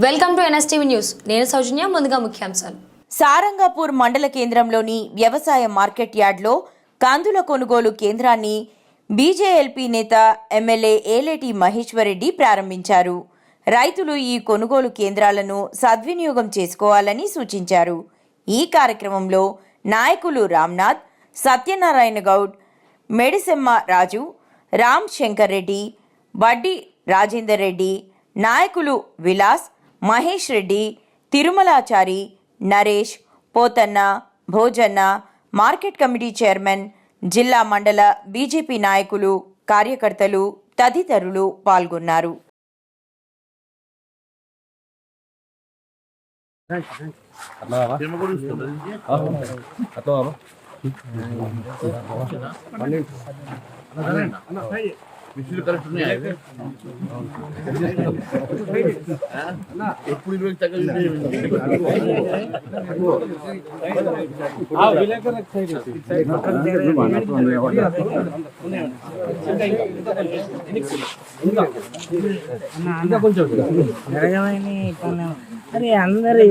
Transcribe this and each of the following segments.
Welcome to NSTV news. నేను సౌజన్య. ముందుగా ముఖ్యాంశాలు. సారంగపూర్ మండల కేంద్రంలోని వ్యవసాయ మార్కెట్ యార్డ్లో కందుల కొనుగోలు కేంద్రాన్ని బీజేఎల్పీ నేత ఎమ్మెల్యే ఏలేటి మహేశ్వరరెడ్డి ప్రారంభించారు. రైతులు ఈ కొనుగోలు కేంద్రాలను సద్వినియోగం చేసుకోవాలని సూచించారు. ఈ కార్యక్రమంలో నాయకులు రామ్నాథ్, సత్యనారాయణ గౌడ్, మెడిసెమ్మ రాజు, రామ్ శంకర్ రెడ్డి, బడ్డి రాజేందర్ రెడ్డి, నాయకులు Vilas, Mahesh Reddy, Thirumalachari, Naresh, Pothanna, Bhojanna, market committee chairman, జిల్లా మండల బీజేపీ నాయకులు, కార్యకర్తలు తదితరులు పాల్గొన్నారు. మిషన్లు కరెక్ట్ ఉన్నాయా? ఎప్పుడు 20 తగ్గదు. అరే అందరి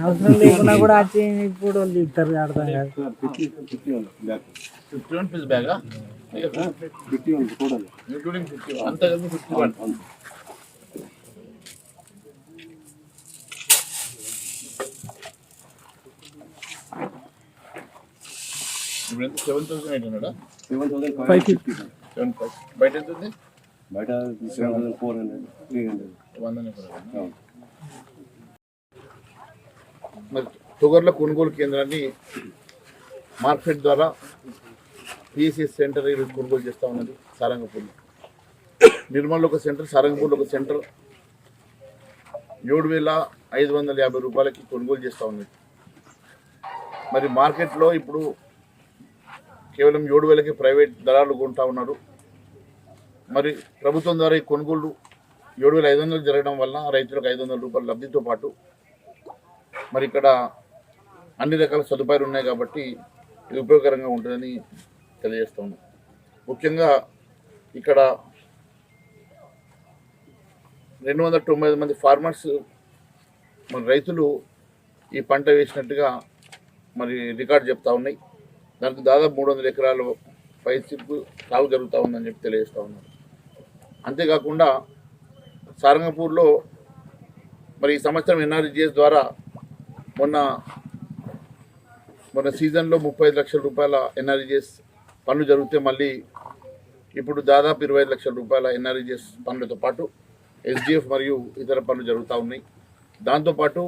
అవసరం లేకుండా కూడా వచ్చి ఇప్పుడు వాళ్ళు ఇస్తారు. అర్థం కాదు. 51 పీస్ బ్యాగా ఇంక్లూడింగ్ 50 అంత కలిపి 51. ఇప్పుడు ఎంత? 7,800. 7,550. బయట ఎంత ఉంది? బయట 700, 400, 300. మరి షుగర్ల కొనుగోలు కేంద్రాన్ని మార్కెట్ ద్వారా పిఎస్ఎస్ సెంటర్ ఈరోజు కొనుగోలు చేస్తూ ఉన్నది. సారంగపూర్లో, నిర్మల్లో ఒక సెంటర్, సారంగపూర్లో ఒక సెంటర్ 7,550 రూపాయలకి కొనుగోలు చేస్తూ ఉన్నది. మరి మార్కెట్లో ఇప్పుడు కేవలం 7,000కి ప్రైవేట్ దళాలు కొంటా ఉన్నారు. మరి ప్రభుత్వం ద్వారా ఈ కొనుగోలు 7,500 జరగడం వల్ల రైతులకు 500 రూపాయల లబ్ధితో పాటు మరి ఇక్కడ అన్ని రకాల సదుపాయాలు ఉన్నాయి కాబట్టి ఇది ఉపయోగకరంగా ఉంటుందని తెలియజేస్తూ ఉన్నాం. ముఖ్యంగా ఇక్కడ 290 మంది ఫార్మర్స్ మన రైతులు ఈ పంట వేసినట్టుగా మరి రికార్డు చెప్తా ఉన్నాయి. దానికి దాదాపు 300 ఎకరాలు పైచిప్పు సాగు జరుగుతూ ఉందని చెప్పి తెలియజేస్తూ ఉన్నారు. అంతేకాకుండా సారంగపూర్లో మరి ఈ సంవత్సరం ఎన్ఆర్జీఎస్ ద్వారా మొన్న సీజన్లో 35 లక్షల రూపాయల ఎన్ఆర్జీఎస్ పనులు జరిగితే మళ్ళీ ఇప్పుడు దాదాపు 25 లక్షల రూపాయల ఎన్ఆర్జీఎస్ పనులతో పాటు ఎస్డిఎఫ్ మరియు ఇతర పనులు జరుగుతూ ఉన్నాయి. దాంతోపాటు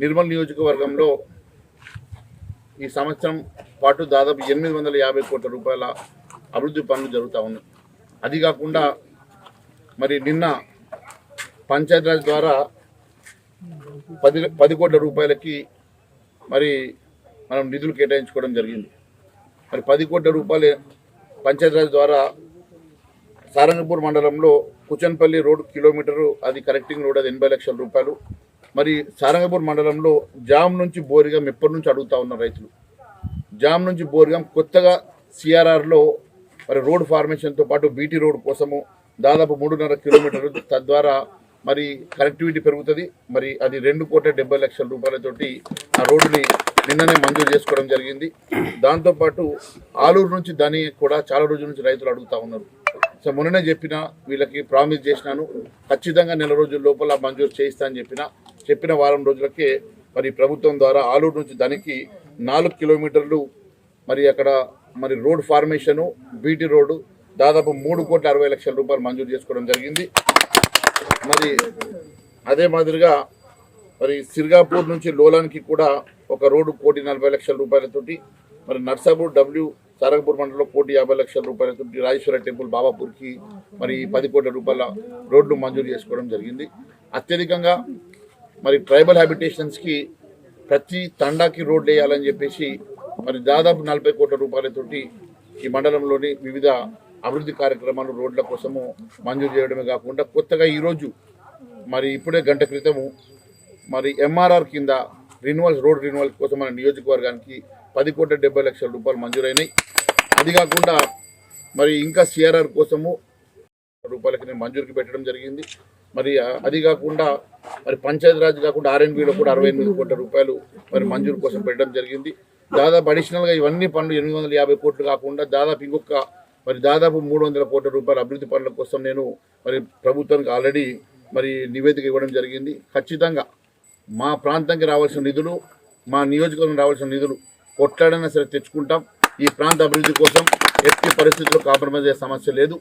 నిర్మల్ నియోజకవర్గంలో ఈ సంవత్సరం పాటు దాదాపు 850 కోట్ల రూపాయల అభివృద్ధి పనులు జరుగుతూ ఉన్నాయి. అది కాకుండా మరి నిన్న పంచాయతీరాజ్ ద్వారా 10 కోట్ల రూపాయలకి మరి మనం నిధులు కేటాయించుకోవడం జరిగింది. మరి 10 కోట్ల రూపాయలు పంచాయతీరాజ్ ద్వారా సారంగపూర్ మండలంలో కుచన్పల్లి రోడ్ కిలోమీటరు, అది కరెక్టింగ్ రోడ్, అది 80 లక్షల రూపాయలు. మరి సారంగపూర్ మండలంలో జామ్ నుంచి బోరిగం ఎప్పటి నుంచి అడుగుతూ ఉన్నారు రైతులు. జామ్ నుంచి బోరిగం కొత్తగా సిఆర్ఆర్లో మరి రోడ్ ఫార్మేషన్తో పాటు బీటీ రోడ్ కోసము దాదాపు 3.5 కిలోమీటర్లు, తద్వారా మరి కనెక్టివిటీ పెరుగుతుంది. మరి అది 2,70 లక్షల రూపాయలతోటి ఆ రోడ్డుని నిన్ననే మంజూరు చేసుకోవడం జరిగింది. దాంతోపాటు ఆలూరు నుంచి దాన్ని కూడా చాలా రోజుల నుంచి రైతులు అడుగుతూ ఉన్నారు. సో మొన్ననే చెప్పిన, వీళ్ళకి ప్రామిస్ చేసినాను, ఖచ్చితంగా నెల రోజుల లోపల మంజూరు చేయిస్తా అని చెప్పిన వారం రోజులకే మరి ప్రభుత్వం ద్వారా ఆలూరు నుంచి దానికి 4 కిలోమీటర్లు మరి అక్కడ మరి రోడ్ ఫార్మేషను, బీటీ రోడ్డు దాదాపు 3,60 లక్షల రూపాయలు మంజూరు చేసుకోవడం జరిగింది. మరి అదే మాదిరిగా మరి సిర్గాపూర్ నుంచి లోలానికి కూడా ఒక రోడ్డు 1,40 లక్షల రూపాయలతోటి, మరి నర్సాపూర్ డబ్ల్యూ సారంగపూర్ మండలంలో 1,50 లక్షల రూపాయలతోటి, రాజేశ్వర టెంపుల్ బాబాపూర్కి మరి 10 కోట్ల రూపాయల రోడ్లు మంజూరు చేసుకోవడం జరిగింది. అత్యధికంగా మరి ట్రైబల్ హ్యాబిటేషన్స్కి ప్రతి తండాకి రోడ్లు వేయాలని చెప్పేసి మరి దాదాపు 40 కోట్ల రూపాయలతోటి ఈ మండలంలోని వివిధ అభివృద్ధి కార్యక్రమాలు రోడ్ల కోసము మంజూరు చేయడమే కాకుండా కొత్తగా ఈరోజు మరి ఇప్పుడే గంట క్రితము మరి ఎంఆర్ఆర్ కింద రోడ్ రిన్యూవల్ కోసం మన నియోజకవర్గానికి 10,70 లక్షల రూపాయలు మంజూరైనాయి. అది కాకుండా మరి ఇంకా సిఆర్ఆర్ కోసము రూపాయలకి నేను మంజూరుకి పెట్టడం జరిగింది. మరి అది కాకుండా మరి పంచాయతీరాజ్ కాకుండా ఆర్ఎన్బిలో కూడా 68 కోట్ల రూపాయలు మరి మంజూరు కోసం పెట్టడం జరిగింది. దాదాపు అడిషనల్గా ఇవన్నీ పనులు 850 కోట్లు కాకుండా దాదాపు ఇంకొక మరి దాదాపు 300 కోట్ల రూపాయల అభివృద్ధి పనుల కోసం నేను మరి ప్రభుత్వానికి ఆల్రెడీ మరి నివేదిక ఇవ్వడం జరిగింది. ఖచ్చితంగా మా ప్రాంతానికి రావాల్సిన నిధులు, మా నియోజకవర్గం రావాల్సిన నిధులు కొట్లాడైనా సరే తెచ్చుకుంటాం. ఈ ప్రాంత అభివృద్ధి కోసం ఎట్టి పరిస్థితుల్లో కాంప్రమైజ్ అయ్యే సమస్య లేదు.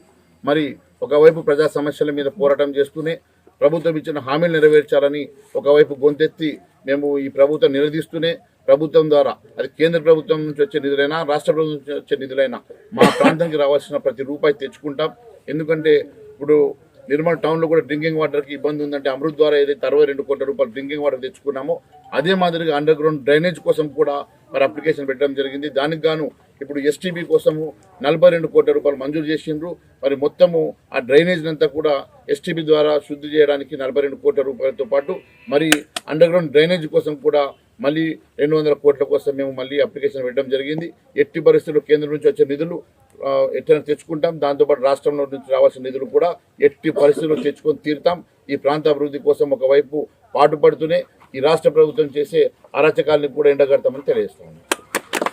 మరి ఒకవైపు ప్రజా సమస్యల మీద పోరాటం చేస్తూనే ప్రభుత్వం ఇచ్చిన హామీలు నెరవేర్చాలని ఒకవైపు గొంతెత్తి మేము ఈ ప్రభుత్వం నిలదీస్తూనే ప్రభుత్వం ద్వారా అది కేంద్ర ప్రభుత్వం నుంచి వచ్చే నిధులైనా రాష్ట్ర ప్రభుత్వం నుంచి వచ్చే నిధులైనా మా ప్రాంతానికి రావాల్సిన ప్రతి రూపాయి తెచ్చుకుంటాం. ఎందుకంటే ఇప్పుడు నిర్మల్ టౌన్లో కూడా డ్రింకింగ్ వాటర్కి ఇబ్బంది ఉందంటే అమృత్ ద్వారా ఏదైతే 62 కోట్ల రూపాయలు డ్రింకింగ్ వాటర్ తెచ్చుకున్నామో అదే మాదిరిగా అండర్ గ్రౌండ్ డ్రైనేజ్ కోసం కూడా మరి అప్లికేషన్ పెట్టడం జరిగింది. దానికి గాను ఇప్పుడు ఎస్టీబీ కోసము 42 కోట్ల రూపాయలు మంజూరు చేసిండ్రు. మరి మొత్తము ఆ డ్రైనేజ్ అంతా కూడా ఎస్టీబీ ద్వారా శుద్ధి చేయడానికి 42 కోట్ల రూపాయలతో పాటు మరి అండర్ గ్రౌండ్ డ్రైనేజ్ కోసం కూడా మళ్ళీ 200 కోట్ల కోసం మేము మళ్ళీ అప్లికేషన్ పెట్టడం జరిగింది. ఎట్టి పరిస్థితుల్లో కేంద్రం నుంచి వచ్చే నిధులు ఎట్లయినా తెచ్చుకుంటాం. దాంతోపాటు రాష్ట్రంలో నుంచి రావాల్సిన నిధులు కూడా ఎట్టి పరిస్థితుల్లో తెచ్చుకొని తీరుతాం. ఈ ప్రాంత అభివృద్ధి కోసం ఒకవైపు పాటుపడుతూనే ఈ రాష్ట్ర ప్రభుత్వం చేసే అరాచకాలను కూడా ఎండగడతామని తెలియజేస్తాము.